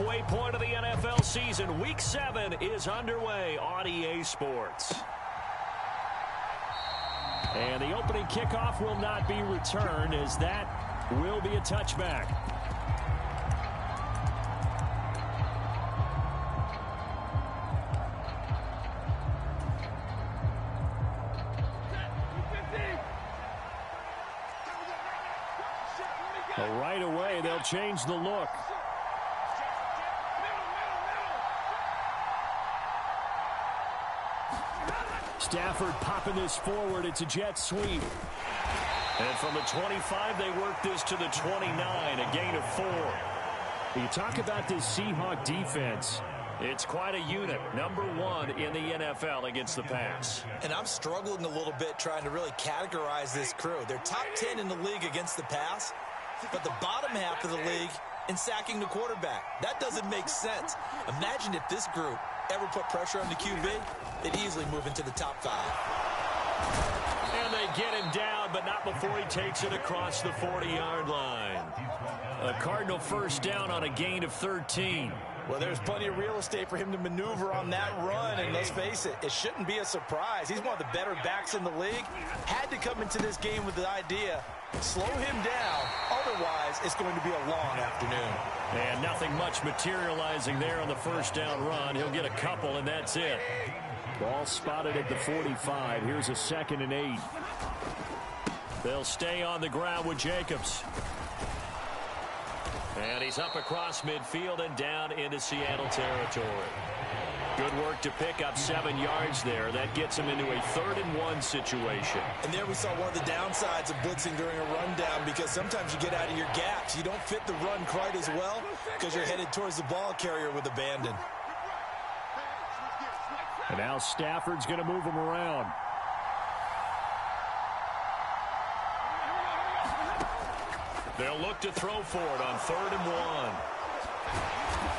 halfway point of the NFL season. Week 7 is underway on EA Sports. And the opening kickoff will not be returned, as that will be a touchback. Right away, they'll change the look. Stafford popping this forward. It's a jet sweep. And from the 25, they work this to the 29, a gain of 4. You talk about this Seahawk defense. It's quite a unit. Number 1 in the NFL against the pass. And I'm struggling a little bit trying to really categorize this crew. They're top 10 in the league against the pass, but the bottom half of the league in sacking the quarterback. That doesn't make sense. Imagine if this group ever put pressure on the QB, they'd easily move into the top 5. And they get him down, but not before he takes it across the 40-yard line. A Cardinal first down on a gain of 13. Well, there's plenty of real estate for him to maneuver on that run, and let's face it, it shouldn't be a surprise. He's one of the better backs in the league. Had to come into this game with the idea, slow him down, otherwise it's going to be a long afternoon. And nothing much materializing there on the first down run. He'll get a couple, and that's it. Ball spotted at the 45. Here's a 2nd and 8. They'll stay on the ground with Jacobs. And he's up across midfield and down into Seattle territory. Good work to pick up 7 yards there. That gets him into a 3rd and 1 situation. And there we saw one of the downsides of blitzing during a rundown, because sometimes you get out of your gaps. You don't fit the run quite as well because you're headed towards the ball carrier with abandon. And now Stafford's going to move him around. They'll look to throw for it on 3rd and 1.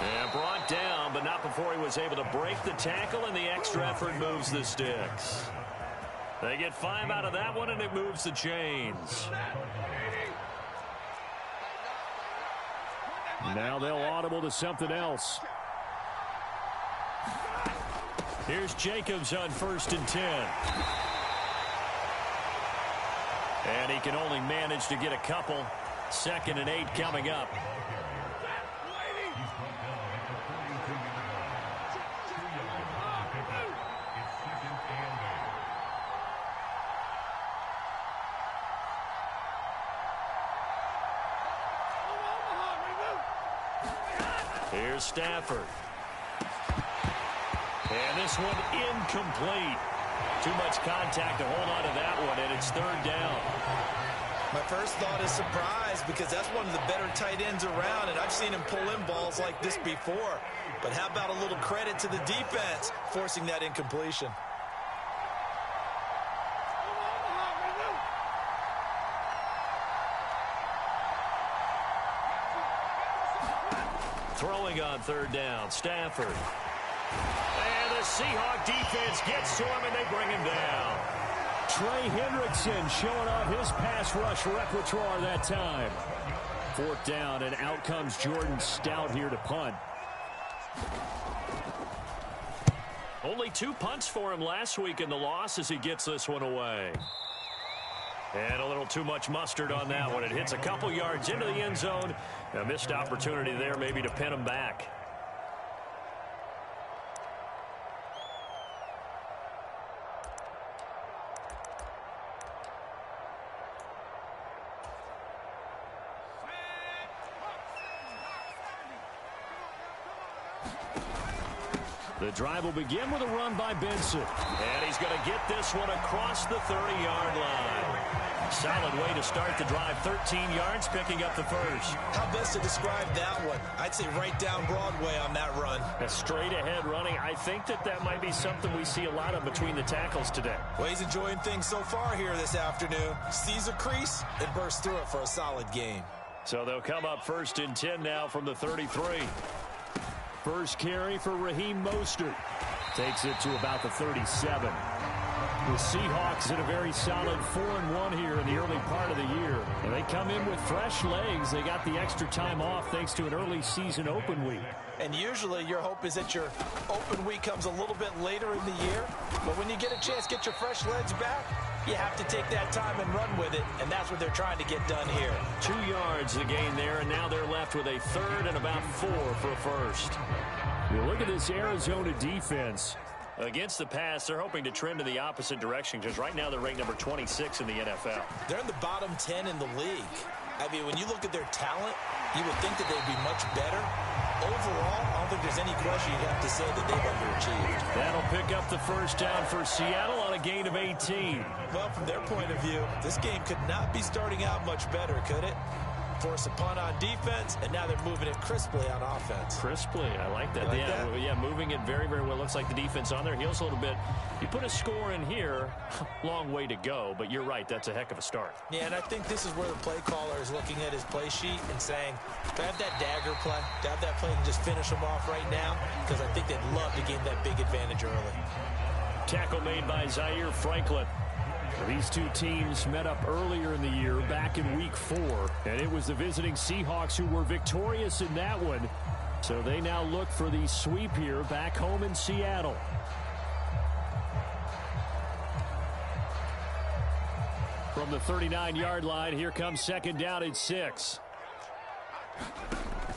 And brought down, but not before he was able to break the tackle, and the extra effort moves the sticks. They get 5 out of that one, and it moves the chains. Now they'll audible to something else. Here's Jacobs on 1st and 10. And he can only manage to get a couple. 2nd and 8 coming up. Here's Stafford. And this one incomplete. Too much contact to hold on to that one, and it's 3rd down. My first thought is surprise, because that's one of the better tight ends around, and I've seen him pull in balls like this before. But how about a little credit to the defense forcing that incompletion? Throwing on 3rd down, Stafford. And the Seahawk defense gets to him, and they bring him down. Trey Hendrickson showing off his pass rush repertoire that time. 4th down, and out comes Jordan Stout here to punt. Only 2 punts for him last week in the loss as he gets this one away. And a little too much mustard on that one. It hits a couple yards into the end zone. A missed opportunity there maybe to pin him back. The drive will begin with a run by Benson. And he's going to get this one across the 30-yard line. Solid way to start the drive. 13 yards, picking up the first. How best to describe that one? I'd say right down Broadway on that run. A straight-ahead running. I think that might be something we see a lot of between the tackles today. Well, he's enjoying things so far here this afternoon. Sees a crease and bursts through it for a solid gain. So they'll come up 1st and 10 now from the 33. First carry for Raheem Mostert. Takes it to about the 37. The Seahawks in a very solid 4-1 here in the early part of the year. And they come in with fresh legs. They got the extra time off thanks to an early season open week. And usually your hope is that your open week comes a little bit later in the year. But when you get a chance to get your fresh legs back, you have to take that time and run with it, and that's what they're trying to get done here. 2 yards the gain there, and now they're left with a third and about 4 for a first. You look at this Arizona defense. Against the pass, they're hoping to trend in the opposite direction because right now they're ranked number 26 in the NFL. They're in the bottom 10 in the league. I mean, when you look at their talent, you would think that they'd be much better. Overall, I don't think there's any question you'd have to say that they've underachieved. That'll pick up the first down for Seattle on a gain of 18. Well, from their point of view, this game could not be starting out much better, could it? Force a punt on defense, and now they're moving it crisply on offense. Crisply, I like that. Yeah, moving it very, very well. Looks like the defense on their heels a little bit. You put a score in here, long way to go, but you're right, that's a heck of a start. Yeah, and I think this is where the play caller is looking at his play sheet and saying, do I have that dagger play? Do I have that play and just finish them off right now? Because I think they'd love to gain that big advantage early. Tackle made by Zaire Franklin. These two teams met up earlier in the year, back in Week 4, and it was the visiting Seahawks who were victorious in that one. So they now look for the sweep here back home in Seattle. From the 39-yard line, here comes second down and 6.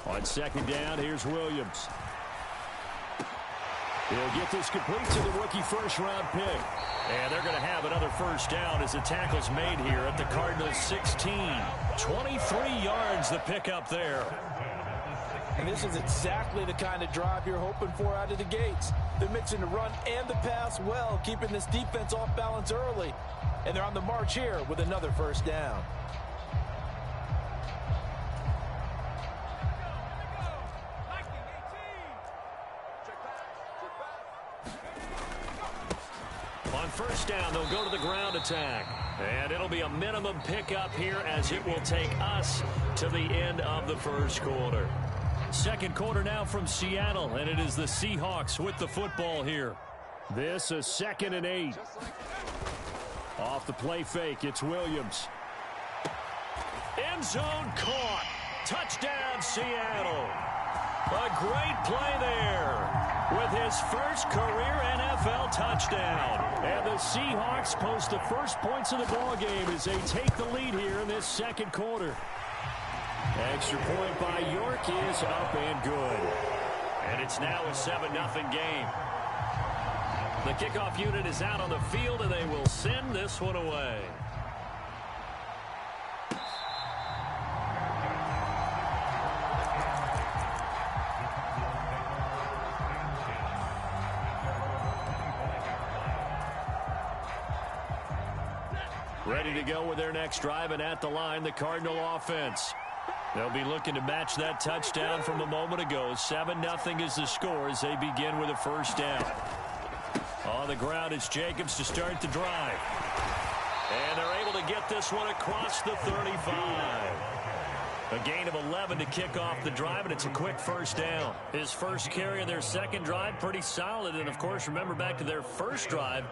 On second down, here's Williams. He'll get this complete to the rookie first-round pick. And they're going to have another first down as the tackle's made here at the Cardinals' 16. 23 yards the pickup there. And this is exactly the kind of drive you're hoping for out of the gates. They're mixing the run and the pass well, keeping this defense off balance early. And they're on the march here with another first down. On first down, they'll go to the ground attack. And it'll be a minimum pickup here as it will take us to the end of the first quarter. Second quarter now from Seattle, and it is the Seahawks with the football here. This is 2nd and 8. Off the play fake, it's Williams. End zone caught. Touchdown, Seattle. A great play there with his first career NFL touchdown. And the Seahawks post the first points of the ball game as they take the lead here in this second quarter. Extra point by York is up and good. And it's now a 7-0 game. The kickoff unit is out on the field, and they will send this one away. Ready to go with their next drive, and at the line, the Cardinal offense. They'll be looking to match that touchdown from a moment ago. 7-0 is the score as they begin with a first down. On the ground, it's Jacobs to start the drive. And they're able to get this one across the 35. A gain of 11 to kick off the drive, and it's a quick first down. His first carry of their second drive, pretty solid. And, of course, remember back to their first drive,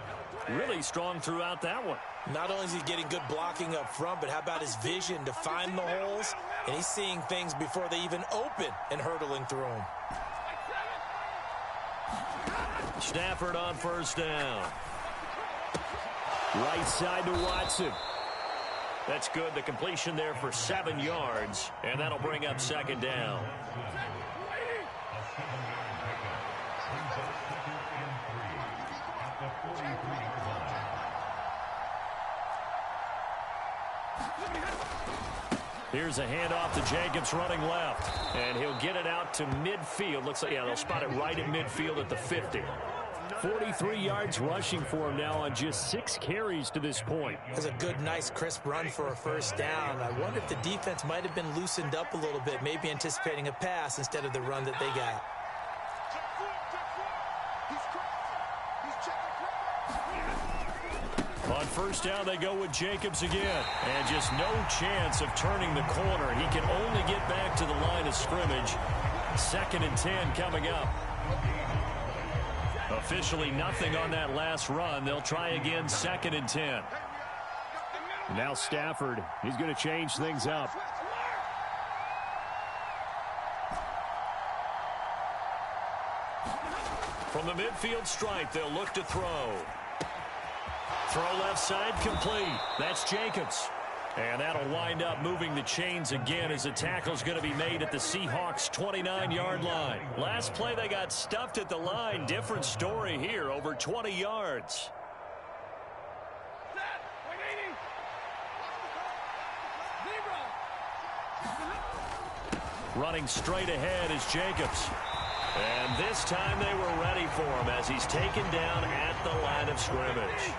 really strong throughout that one. Not only is he getting good blocking up front, but how about his vision to find the holes? And he's seeing things before they even open and hurdling through them. Stafford on first down. Right side to Watson. That's good. The completion there for 7 yards, and that'll bring up second down. Here's a handoff to Jacobs running left. And he'll get it out to midfield. Looks like, yeah, they'll spot it right at midfield at the 50. 43 yards rushing for him now on just 6 carries to this point. That's a good, nice, crisp run for a first down. I wonder if the defense might have been loosened up a little bit, maybe anticipating a pass instead of the run that they got. On first down, they go with Jacobs again. And just no chance of turning the corner. He can only get back to the line of scrimmage. 2nd and 10 coming up. Officially nothing on that last run. They'll try again, 2nd and 10. Now Stafford, he's going to change things up. From the midfield stripe, they'll look to throw. Throw left side complete. That's Jacobs. And that'll wind up moving the chains again as the tackle's going to be made at the Seahawks' 29-yard line. Last play, they got stuffed at the line. Different story here, over 20 yards. Running straight ahead is Jacobs. And this time they were ready for him as he's taken down at the line of scrimmage.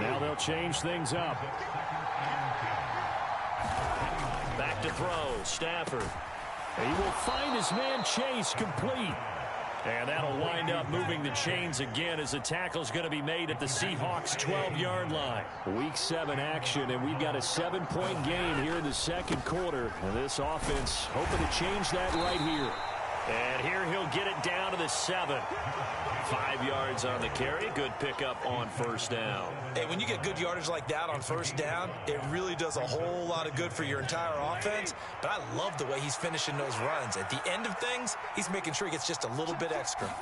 Now they'll change things up. Back to throw, Stafford. He will find his man Chase complete. And that'll wind up moving the chains again as the tackle's going to be made at the Seahawks' 12-yard line. Week 7 action, and we've got a 7-point game here in the second quarter. And this offense hoping to change that right here. And here he'll get it down to the 7. 5 yards on the carry. Good pickup on first down. Hey, when you get good yardage like that on first down, it really does a whole lot of good for your entire offense. But I love the way he's finishing those runs. At the end of things, he's making sure he gets just a little bit extra.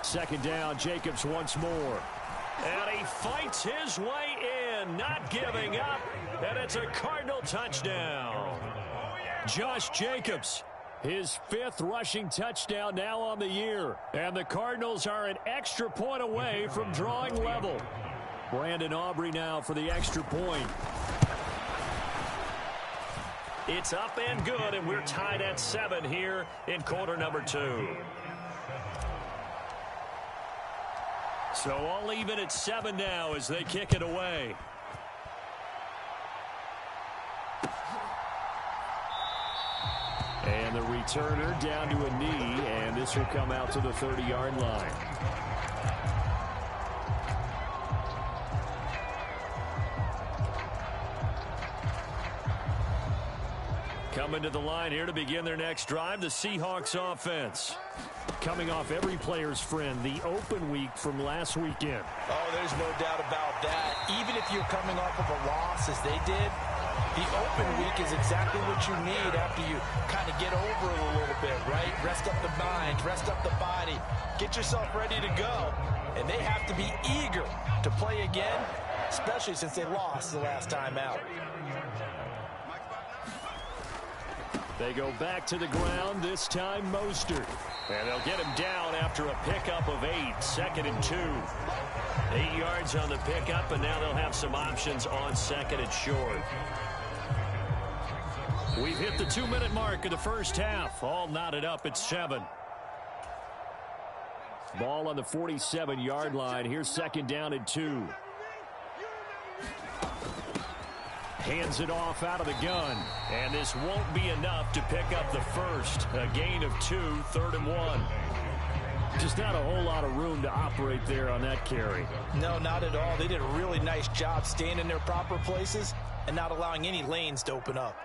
Second down, Jacobs once more. And he fights his way in, not giving up. And it's a Cardinal touchdown. Josh Jacobs. His 5th rushing touchdown now on the year. And the Cardinals are an extra point away from drawing level. Brandon Aubrey now for the extra point. It's up and good, and we're tied at 7 here in quarter number 2. So all even at 7 now as they kick it away. And the returner down to a knee, and this will come out to the 30-yard line. Coming to the line here to begin their next drive, the Seahawks offense. Coming off every player's friend, the open week from last weekend. Oh, there's no doubt about that. Even if you're coming off of a loss as they did, the open week is exactly what you need after you kind of get over it a little bit, right? Rest up the mind, rest up the body, get yourself ready to go. And they have to be eager to play again, especially since they lost the last time out. They go back to the ground, this time Mostert. And they'll get him down after a pickup of 8, 2nd and 2. 8 yards on the pickup, and now they'll have some options on 2nd and short. We've hit the 2-minute mark of the first half. All knotted up at 7. Ball on the 47-yard line. Here's 2nd down and 2. Hands it off out of the gun. And this won't be enough to pick up the first. A gain of 2, 3rd and 1. Just not a whole lot of room to operate there on that carry. No, not at all. They did a really nice job staying in their proper places and not allowing any lanes to open up.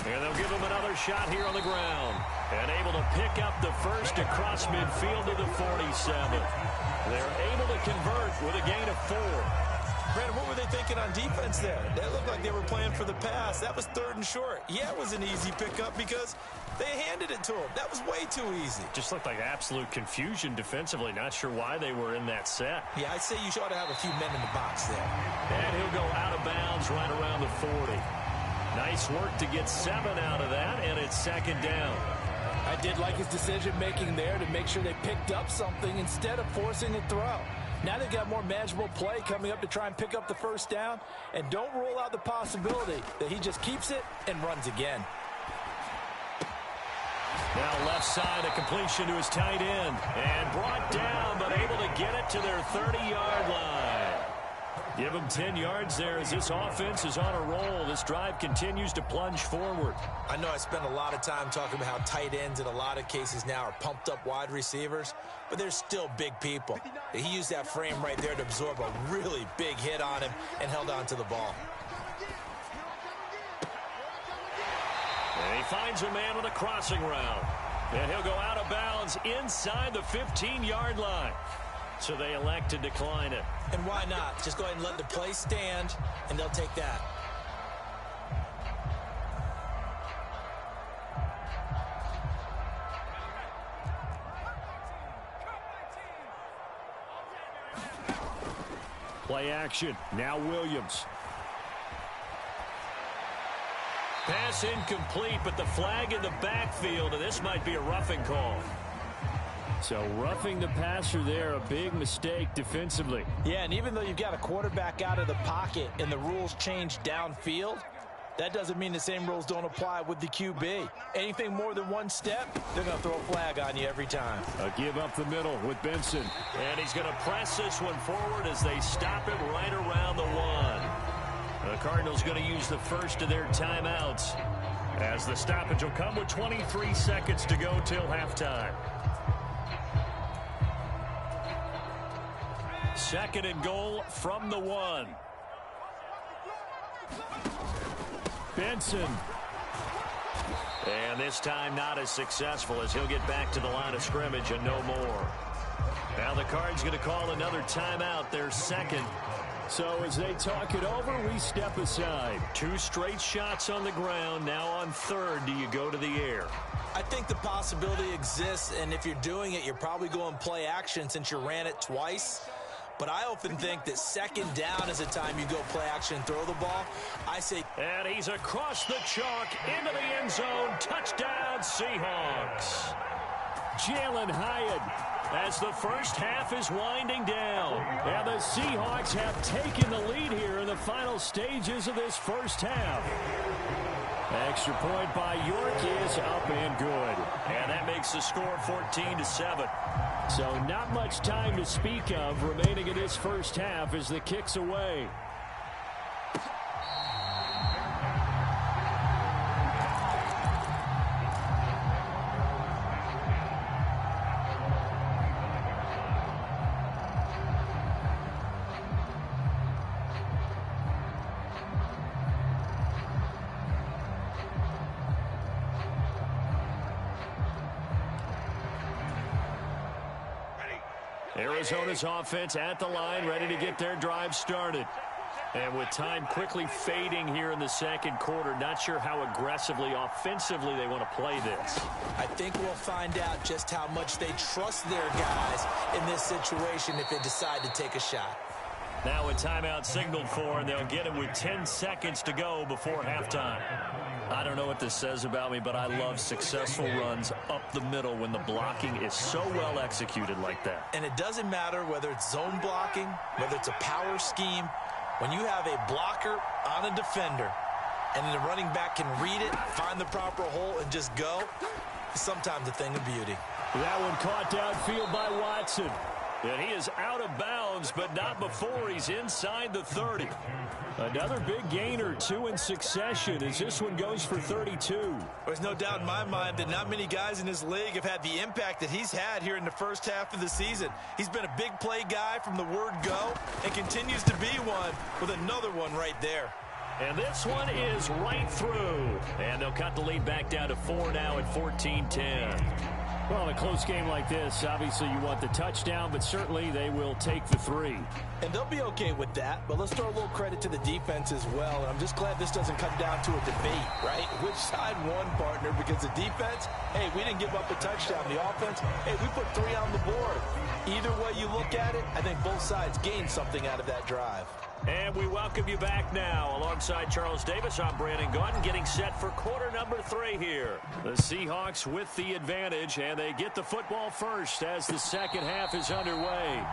And they'll give him another shot here on the ground. And able to pick up the first across midfield to the 47. They're able to convert with a gain of 4. Brandon, what were they thinking on defense there? They looked like they were playing for the pass. That was 3rd and short. Yeah, it was an easy pickup because they handed it to him. That was way too easy. Just looked like absolute confusion defensively. Not sure why they were in that set. Yeah, I'd say you ought to have a few men in the box there. And he'll go out of bounds right around the 40. Nice work to get 7 out of that, and it's 2nd down. I did like his decision-making there to make sure they picked up something instead of forcing a throw. Now they've got more manageable play coming up to try and pick up the first down, and don't rule out the possibility that he just keeps it and runs again. Now left side, a completion to his tight end, and brought down, but able to get it to their 30-yard line. Give them 10 yards there as this offense is on a roll. This drive continues to plunge forward. I know I spent a lot of time talking about how tight ends in a lot of cases now are pumped up wide receivers, but they're still big people. He used that frame right there to absorb a really big hit on him and held on to the ball. And he finds a man with a crossing route. And he'll go out of bounds inside the 15-yard line. So they elect to decline it. And why not? Just go ahead and let the play stand, and they'll take that. Play action. Now Williams. Pass incomplete, but the flag in the backfield, and this might be a roughing call. So roughing the passer there, a big mistake defensively. Yeah, and even though you've got a quarterback out of the pocket and the rules change downfield, that doesn't mean the same rules don't apply with the QB. Anything more than one step, they're going to throw a flag on you every time. A give up the middle with Benson. And he's going to press this one forward as they stop it right around the 1. The Cardinals going to use the first of their timeouts, as the stoppage will come with 23 seconds to go till halftime. 2nd and goal from the 1. Benson. And this time not as successful, as he'll get back to the line of scrimmage and no more. Now the Cards going to call another timeout, their second. So as they talk it over, we step aside. 2 straight shots on the ground. Now on 3rd, do you go to the air? I think the possibility exists, and if you're doing it, you're probably going play action since you ran it twice. But I often think that 2nd down is a time you go play action and throw the ball. I say... And he's across the chalk into the end zone. Touchdown, Seahawks. Jalen Hyatt, as the first half is winding down. And the Seahawks have taken the lead here in the final stages of this first half. Extra point by York is up and good. And that makes the score 14-7. So not much time to speak of remaining in this first half as the kick's away. Arizona's offense at the line, ready to get their drive started. And with time quickly fading here in the 2nd quarter, not sure how aggressively, offensively they want to play this. I think we'll find out just how much they trust their guys in this situation if they decide to take a shot. Now a timeout signaled for, and they'll get it with 10 seconds to go before halftime. I don't know what this says about me, but I love successful runs up the middle when the blocking is so well executed like that. And it doesn't matter whether it's zone blocking, whether it's a power scheme. When you have a blocker on a defender and the running back can read it, find the proper hole, and just go, it's sometimes a thing of beauty. That one caught downfield by Watson. And he is out of bounds, but not before he's inside the 30. Another big gain or 2 in succession as this one goes for 32. There's no doubt in my mind that not many guys in this league have had the impact that he's had here in the first half of the season. He's been a big play guy from the word go and continues to be one with another one right there. And this one is right through. And they'll cut the lead back down to 4 now at 14-10. Well, in a close game like this, obviously you want the touchdown, but certainly they will take the 3. And they'll be okay with that, but let's throw a little credit to the defense as well. And I'm just glad this doesn't come down to a debate, right? Which side won, partner? Because the defense, hey, we didn't give up a touchdown. The offense, hey, we put 3 on the board. Either way you look at it, I think both sides gained something out of that drive. And we welcome you back now. Alongside Charles Davis, I'm Brandon Gaudin, getting set for quarter number 3 here. The Seahawks with the advantage, and they get the football first as the second half is underway.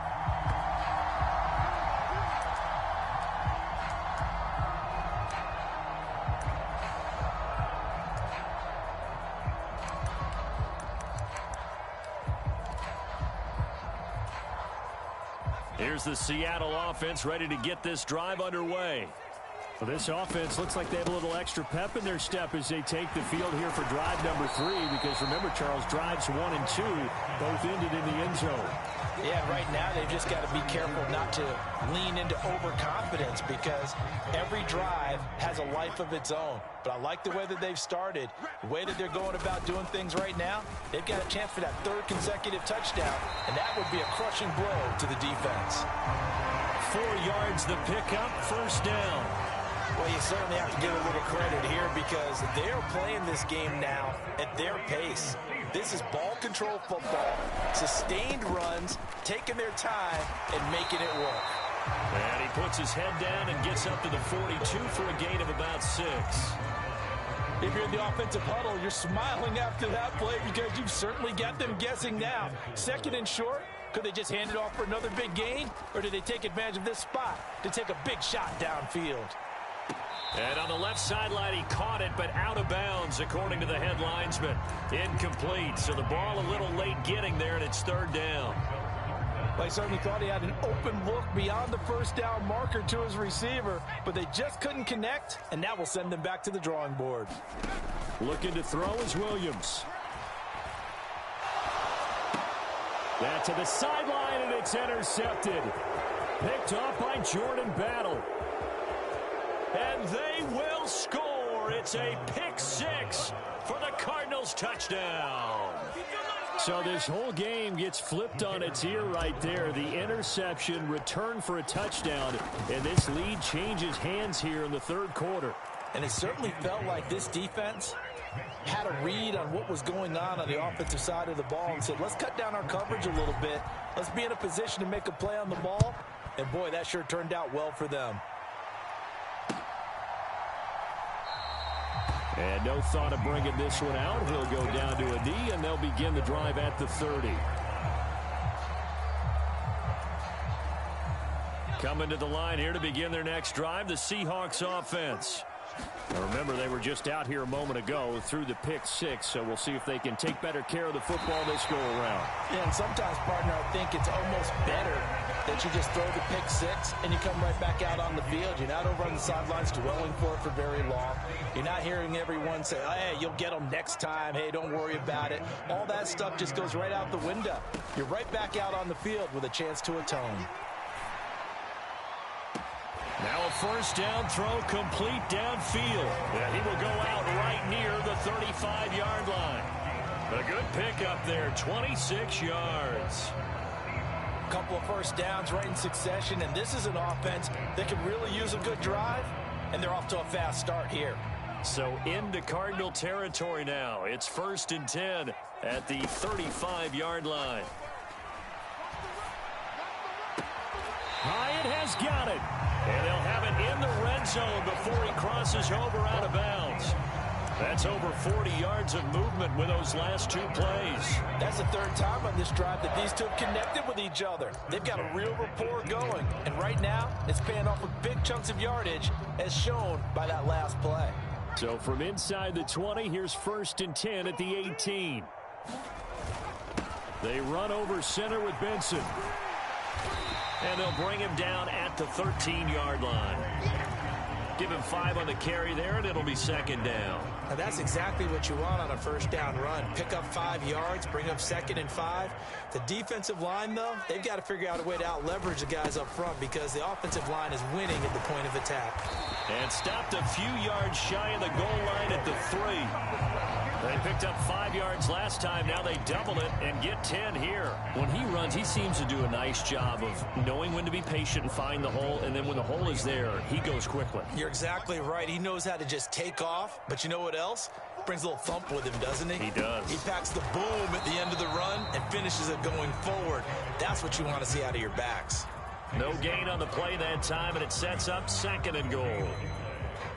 Here's the Seattle offense ready to get this drive underway. Well, this offense looks like they have a little extra pep in their step as they take the field here for drive number 3, because remember, Charles, drives 1 and 2 both ended in the end zone. Yeah, right now they've just got to be careful not to lean into overconfidence, because every drive has a life of its own. But I like the way that they've started, the way that they're going about doing things right now. They've got a chance for that 3rd consecutive touchdown, and that would be a crushing blow to the defense. 4 yards the pickup, first down. Well, you certainly have to give a little credit here, because they're playing this game now at their pace. This is ball control football, sustained runs, taking their time, and making it work. And he puts his head down and gets up to the 42 for a gain of about 6. If you're in the offensive huddle, you're smiling after that play because you've certainly got them guessing now. Second and short, could they just hand it off for another big gain? Or did they take advantage of this spot to take a big shot downfield? And on the left sideline, he caught it, but out of bounds, according to the head linesman. Incomplete, so the ball a little late getting there, and it's third down. Well, he certainly thought he had an open look beyond the first down marker to his receiver, but they just couldn't connect, and that will send them back to the drawing board. Looking to throw is Williams. That to the sideline, and it's intercepted. Picked off by Jordan Battle. And they will score. It's a pick 6 for the Cardinals touchdown. So this whole game gets flipped on its ear right there. The interception, return for a touchdown, and this lead changes hands here in the third quarter. And it certainly felt like this defense had a read on what was going on the offensive side of the ball and said, let's cut down our coverage a little bit. Let's be in a position to make a play on the ball. And, boy, that sure turned out well for them. And no thought of bringing this one out. He'll go down to a knee, and they'll begin the drive at the 30. Coming to the line here to begin their next drive, the Seahawks offense. Now remember, they were just out here a moment ago through the pick 6, so we'll see if they can take better care of the football this go around. Yeah, and sometimes, partner, I think it's almost better that you just throw the pick 6 and you come right back out on the field. You're not over on the sidelines dwelling for it for very long. You're not hearing everyone say, oh, hey, you'll get them next time. Hey, don't worry about it. All that stuff just goes right out the window. You're right back out on the field with a chance to atone. Now a first down throw complete downfield. And he will go out right near the 35-yard line. A good pickup there, 26 yards. A couple of first downs right in succession, and this is an offense that can really use a good drive, and they're off to a fast start here. So into Cardinal territory now. It's 1st and 10 at the 35-yard line. Hyatt has got it. And they'll have it in the red zone before he crosses over out of bounds. That's over 40 yards of movement with those last 2 plays. That's the third time on this drive that these two have connected with each other. They've got a real rapport going. And right now, it's paying off with big chunks of yardage as shown by that last play. So from inside the 20, here's 1st and 10 at the 18. They run over center with Benson. And they'll bring him down at the 13-yard line. Give him 5 on the carry there, and it'll be 2nd down. Now that's exactly what you want on a first down run. Pick up 5 yards, bring up 2nd and 5. The defensive line, though, they've got to figure out a way to out-leverage the guys up front because the offensive line is winning at the point of attack. And stopped a few yards shy of the goal line at the 3. They picked up 5 yards last time. Now they double it and get 10 here. When he runs, he seems to do a nice job of knowing when to be patient and find the hole, and then when the hole is there, he goes quickly. You're exactly right. He knows how to just take off, but you know what else? Brings a little thump with him, doesn't he? He does. He packs the boom at the end of the run and finishes it going forward. That's what you want to see out of your backs. No gain on the play that time, and it sets up 2nd and goal.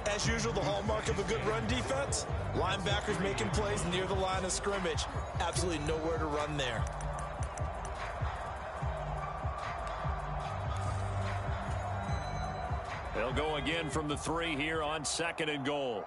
As usual, the hallmark of a good run defense, linebackers making plays near the line of scrimmage. Absolutely nowhere to run there. They'll go again from the 3 here on 2nd and goal.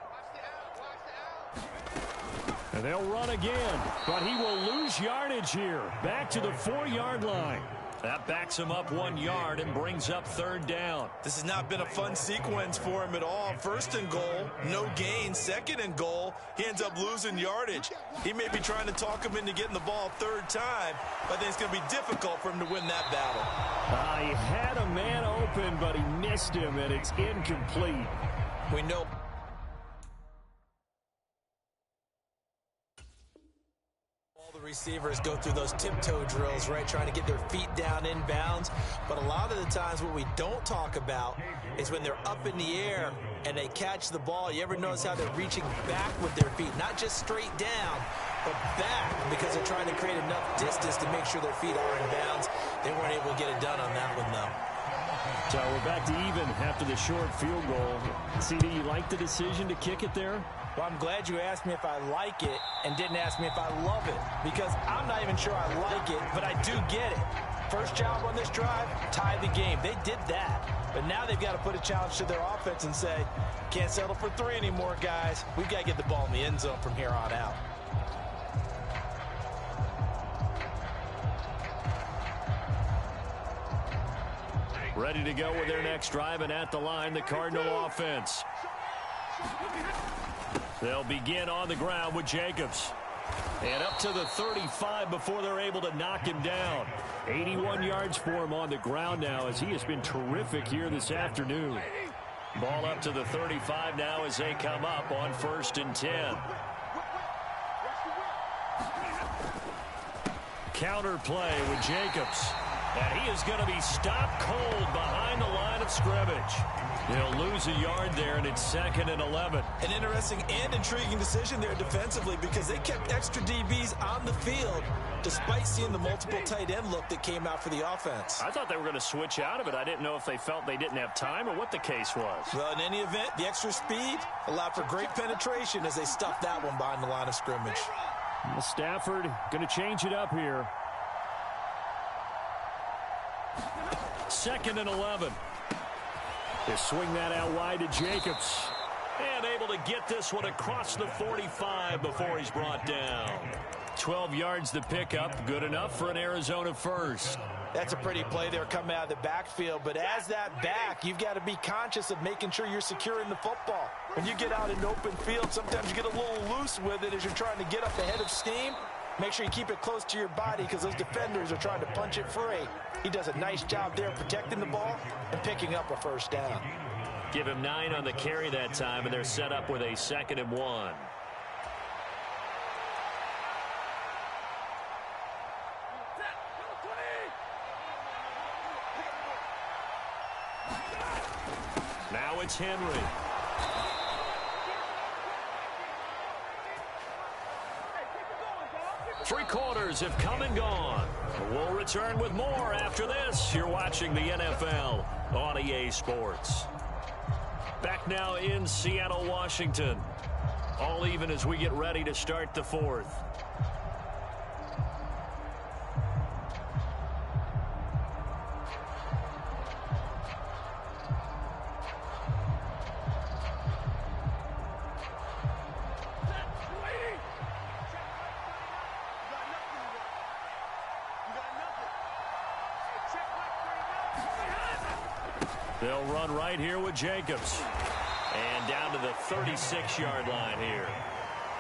And they'll run again, but he will lose yardage here. Back to the 4-yard line. That backs him up 1 yard and brings up 3rd down. This has not been a fun sequence for him at all. 1st and goal, no gain. 2nd and goal, he ends up losing yardage. He may be trying to talk him into getting the ball 3rd time, but I think it's going to be difficult for him to win that battle. He had a man open, but he missed him, and it's incomplete. We know receivers go through those tiptoe drills, right, trying to get their feet down inbounds. But a lot of the times what we don't talk about is when they're up in the air and they catch the ball. You ever notice how they're reaching back with their feet, not just straight down, but back, because they're trying to create enough distance to make sure their feet are in bounds. They weren't able to get it done on that one, though. So we're back to even after the short field goal. CD, you like the decision to kick it there? Well, I'm glad you asked me if I like it and didn't ask me if I love it, because I'm not even sure I like it, but I do get it. First job on this drive, tie the game. They did that. But now they've got to put a challenge to their offense and say, can't settle for 3 anymore, guys. We've got to get the ball in the end zone from here on out. Ready to go with their next drive, and at the line, the Cardinal offense. They'll begin on the ground with Jacobs. And up to the 35 before they're able to knock him down. 81 yards for him on the ground now, as he has been terrific here this afternoon. Ball up to the 35 now as they come up on 1st and 10. Counter play with Jacobs. And he is going to be stopped cold behind the line of scrimmage. They'll lose a yard there, and it's 2nd and 11. An interesting and intriguing decision there defensively, because they kept extra DBs on the field despite seeing the multiple tight end look that came out for the offense. I thought they were going to switch out of it. I didn't know if they felt they didn't have time or what the case was. Well, in any event, the extra speed allowed for great penetration as they stuffed that one behind the line of scrimmage. Stafford going to change it up here. 2nd and 11. They swing that out wide to Jacobs. And able to get this one across the 45 before he's brought down. 12 yards to pick up. Good enough for an Arizona first. That's a pretty play there coming out of the backfield. But as that back, you've got to be conscious of making sure you're securing the football. When you get out in open field, sometimes you get a little loose with it as you're trying to get up ahead of steam. Make sure you keep it close to your body, because those defenders are trying to punch it free. He does a nice job there protecting the ball and picking up a first down. Give him 9 on the carry that time, and they're set up with a 2nd and 1. Now it's Henry. Three quarters have come and gone. We'll return with more after this. You're watching the NFL on EA Sports. Back now in Seattle, Washington. All even as we get ready to start the 4th. They'll run right here with Jacobs. And down to the 36-yard line here.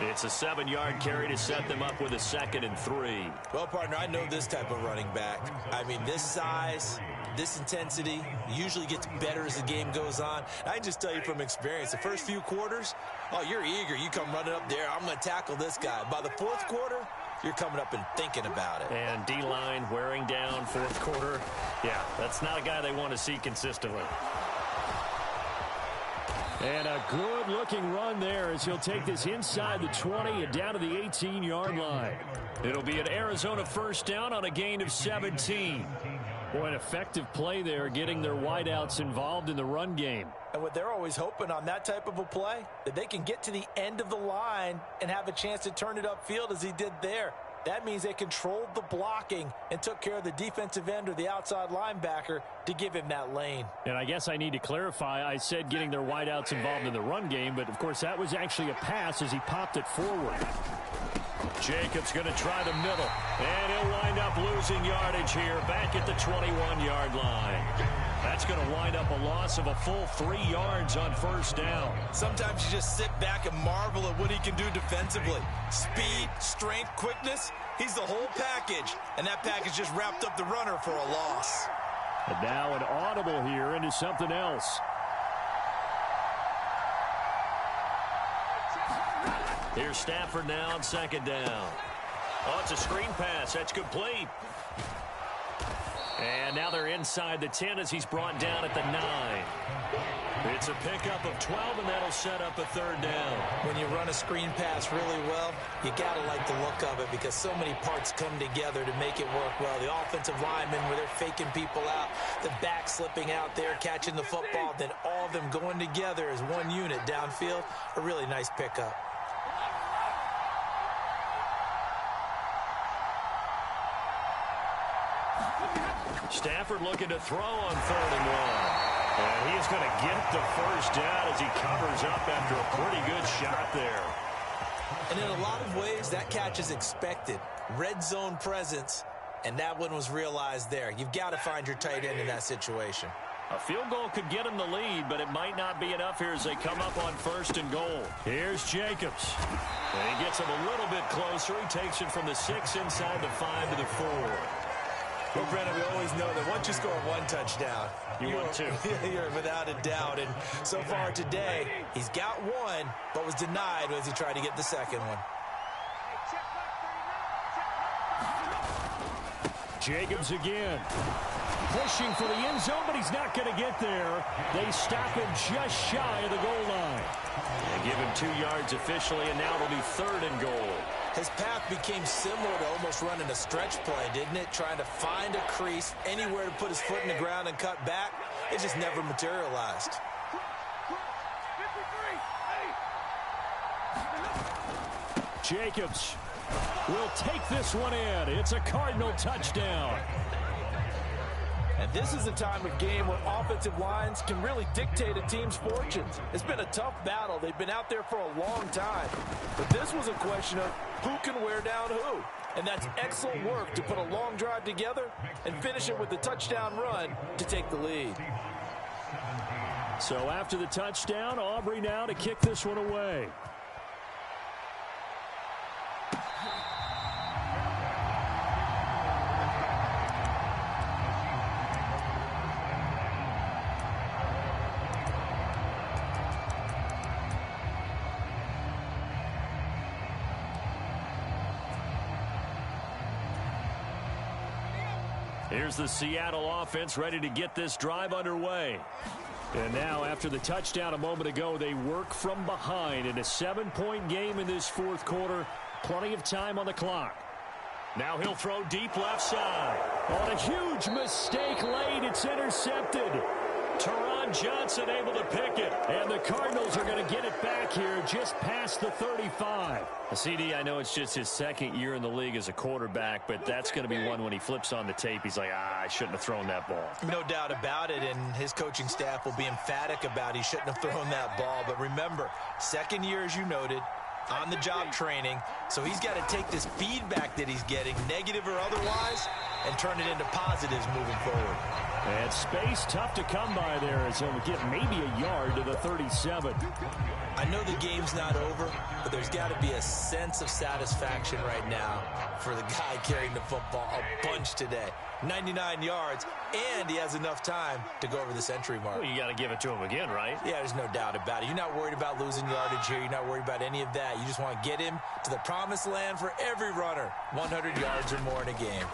It's a 7-yard carry to set them up with a 2nd and 3. Well, partner, I know this type of running back. I mean, this size, this intensity usually gets better as the game goes on. I can just tell you from experience, the first few quarters, oh, you're eager. You come running up there, I'm going to tackle this guy. By the 4th quarter, you're coming up and thinking about it. And D-line wearing down 4th quarter. Yeah, that's not a guy they want to see consistently. And a good-looking run there as he'll take this inside the 20 and down to the 18-yard line. It'll be an Arizona first down on a gain of 17. Boy, an effective play there, getting their wideouts involved in the run game. And what they're always hoping on that type of a play, that they can get to the end of the line and have a chance to turn it upfield as he did there. That means they controlled the blocking and took care of the defensive end or the outside linebacker to give him that lane. And I guess I need to clarify, I said getting their wideouts involved in the run game, but of course that was actually a pass as he popped it forward. Jacobs going to try the middle, and he'll wind up losing yardage here back at the 21-yard line. That's going to wind up a loss of a full 3 yards on first down. Sometimes you just sit back and marvel at what he can do defensively. Speed, strength, quickness, he's the whole package. And that package just wrapped up the runner for a loss. And now an audible here into something else. Here's Stafford now on 2nd down. Oh, it's a screen pass. That's complete. And now they're inside the 10 as he's brought down at the 9. It's a pickup of 12, and that'll set up a third down. When you run a screen pass really well, you got to like the look of it because so many parts come together to make it work well. The offensive linemen, where they're faking people out, the back slipping out there, catching the football, then all of them going together as one unit downfield. A really nice pickup. Stafford looking to throw on 3rd and 1. And he is going to get the first down as he covers up after a pretty good shot there. And in a lot of ways, that catch is expected. Red zone presence, and that one was realized there. You've got to find your tight end in that situation. A field goal could get him the lead, but it might not be enough here as they come up on 1st and goal. Here's Jacobs. And he gets him a little bit closer. He takes it from the 6 inside the 5 to the 4. Well, Brennan, we always know that once you score one touchdown, you want two. You're without a doubt. And so far today, he's got one, but was denied as he tried to get the second one. Jacobs again. Pushing for the end zone, but he's not going to get there. They stop him just shy of the goal line. They give him 2 yards officially, and now it'll be 3rd and goal. His path became similar to almost running a stretch play, didn't it? Trying to find a crease, anywhere to put his foot in the ground and cut back. It just never materialized. Jacobs will take this one in. It's a Cardinal touchdown. And this is a time of game where offensive lines can really dictate a team's fortunes. It's been a tough battle. They've been out there for a long time. But this was a question of who can wear down who. And that's excellent work to put a long drive together and finish it with a touchdown run to take the lead. So after the touchdown, Aubrey now to kick this one away. Here's the Seattle offense ready to get this drive underway. And now, after the touchdown a moment ago, they work from behind in a 7-point game in this 4th quarter. Plenty of time on the clock. Now he'll throw deep left side. On a huge mistake late, it's intercepted. Teron Johnson able to pick it. And the Cardinals are going to get it back here just past the 35. CD, I know it's just his 2nd year in the league as a quarterback, but that's going to be one when he flips on the tape. He's like, I shouldn't have thrown that ball. No doubt about it, and his coaching staff will be emphatic about he shouldn't have thrown that ball. But remember, 2nd year, as you noted, on-the-job training. So he's got to take this feedback that he's getting, negative or otherwise, and turn it into positives moving forward. And space tough to come by there as he'll get maybe a yard to the 37. I know the game's not over, but there's got to be a sense of satisfaction right now for the guy carrying the football a bunch today. 99 yards, and he has enough time to go over the century mark. Well, you got to give it to him again, right? Yeah, there's no doubt about it. You're not worried about losing yardage here. You're not worried about any of that. You just want to get him to the promised land for every runner. 100 yards or more in a game.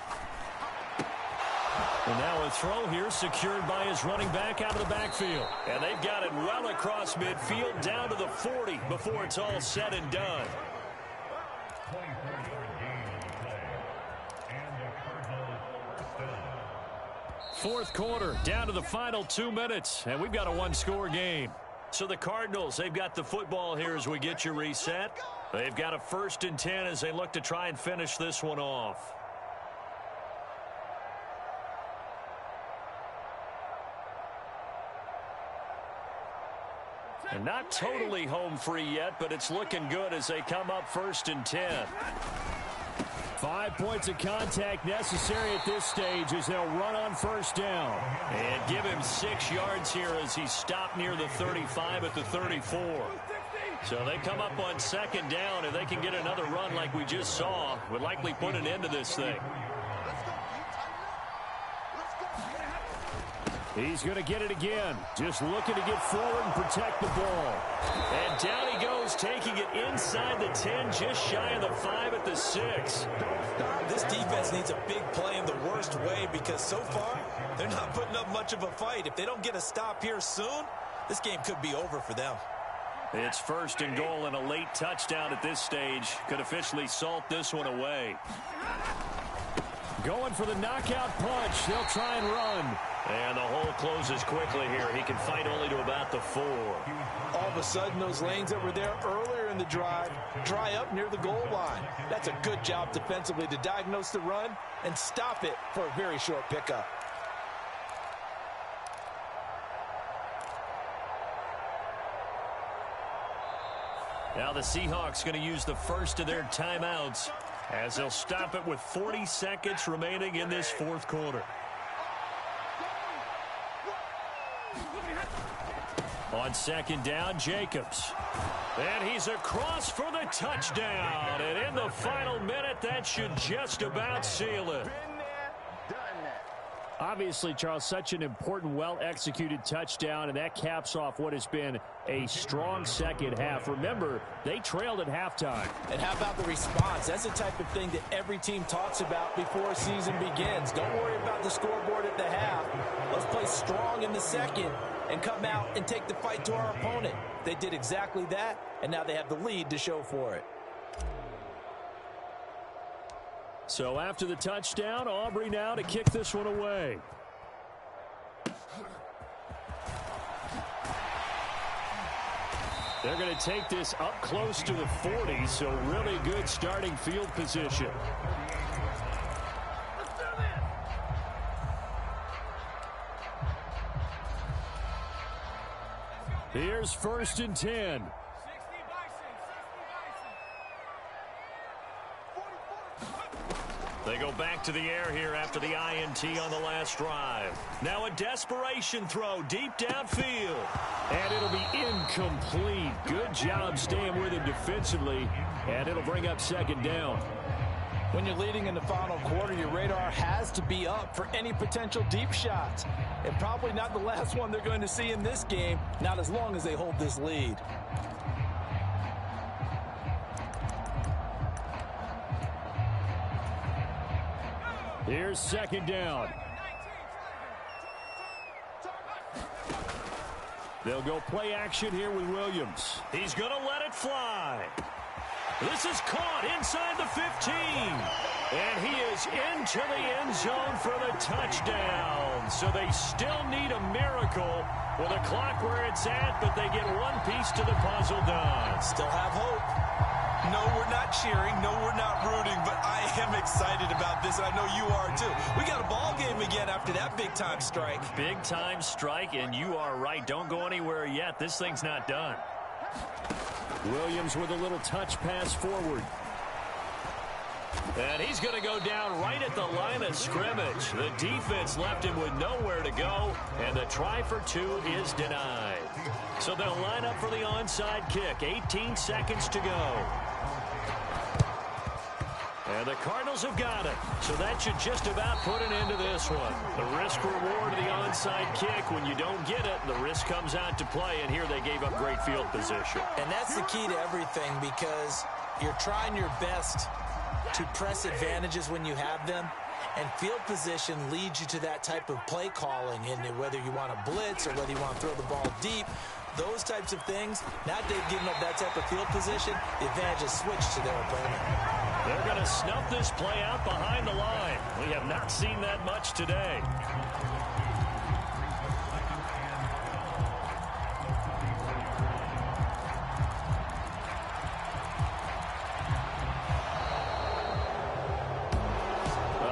And now a throw here secured by his running back out of the backfield. And they've got it well across midfield down to the 40 before it's all said and done. 4th quarter, down to the final 2 minutes, and we've got a 1-score game. So the Cardinals, they've got the football here as we get you reset. They've got a 1st and 10 as they look to try and finish this one off. And not totally home free yet, but it's looking good as they come up 1st and 10. 5 points of contact necessary at this stage as they'll run on 1st down. And give him 6 yards here as he's stopped near the 35 at the 34. So they come up on 2nd down. If they can get another run like we just saw, would likely put an end to this thing. He's going to get it again. Just looking to get forward and protect the ball. And down he goes, taking it inside the 10, just shy of the 5 at the 6. This defense needs a big play in the worst way because so far, they're not putting up much of a fight. If they don't get a stop here soon, this game could be over for them. It's 1st and goal, and a late touchdown at this stage could officially salt this one away. Going for the knockout punch. They'll try and run. And the hole closes quickly here. He can fight only to about the 4. All of a sudden, those lanes that were there earlier in the drive dry up near the goal line. That's a good job defensively to diagnose the run and stop it for a very short pickup. Now the Seahawks going to use the first of their timeouts as they'll stop it with 40 seconds remaining in this 4th quarter. On 2nd down, Jacobs. And he's across for the touchdown. And in the final minute, that should just about seal it. Obviously, Charles, such an important, well-executed touchdown, and that caps off what has been a strong second half. Remember, they trailed at halftime. And how about the response? That's the type of thing that every team talks about before a season begins. Don't worry about the scoreboard at the half. Let's play strong in the second and come out and take the fight to our opponent. They did exactly that, and now they have the lead to show for it. So after the touchdown, Aubrey now to kick this one away. They're going to take this up close to the 40, so really good starting field position. Here's 1st and 10. They go back to the air here after the INT on the last drive. Now a desperation throw deep downfield. And it'll be incomplete. Good job staying with him defensively. And it'll bring up 2nd down. When you're leading in the final quarter, your radar has to be up for any potential deep shots. And probably not the last one they're going to see in this game, not as long as they hold this lead. Here's 2nd down. They'll go play action here with Williams. He's going to let it fly. This is caught inside the 15. And he is into the end zone for the touchdown. So they still need a miracle with a clock where it's at, but they get one piece to the puzzle done. Still have hope. No, we're not cheering. No, we're not rooting, but I am excited about this, and I know you are too. We got a ball game again after that big-time strike. Big-time strike, and you are right. Don't go anywhere yet. This thing's not done. Williams with a little touch pass forward. And he's going to go down right at the line of scrimmage. The defense left him with nowhere to go, and the try for 2 is denied. So they'll line up for the onside kick. 18 seconds to go. And the Cardinals have got it. So that should just about put an end to this one. The risk-reward of the onside kick. When you don't get it, the risk comes out to play. And here they gave up great field position. And that's the key to everything, because you're trying your best to press advantages when you have them. And field position leads you to that type of play calling. And whether you want to blitz or whether you want to throw the ball deep, those types of things, now they've given up that type of field position, the advantage is switched to their opponent. They're going to snuff this play out behind the line. We have not seen that much today.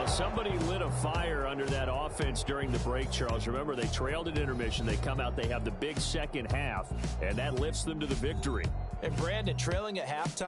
Somebody lit a fire under that offense during the break, Charles. Remember, they trailed at intermission. They come out, they have the big second half, and that lifts them to the victory. And Brandon, trailing at halftime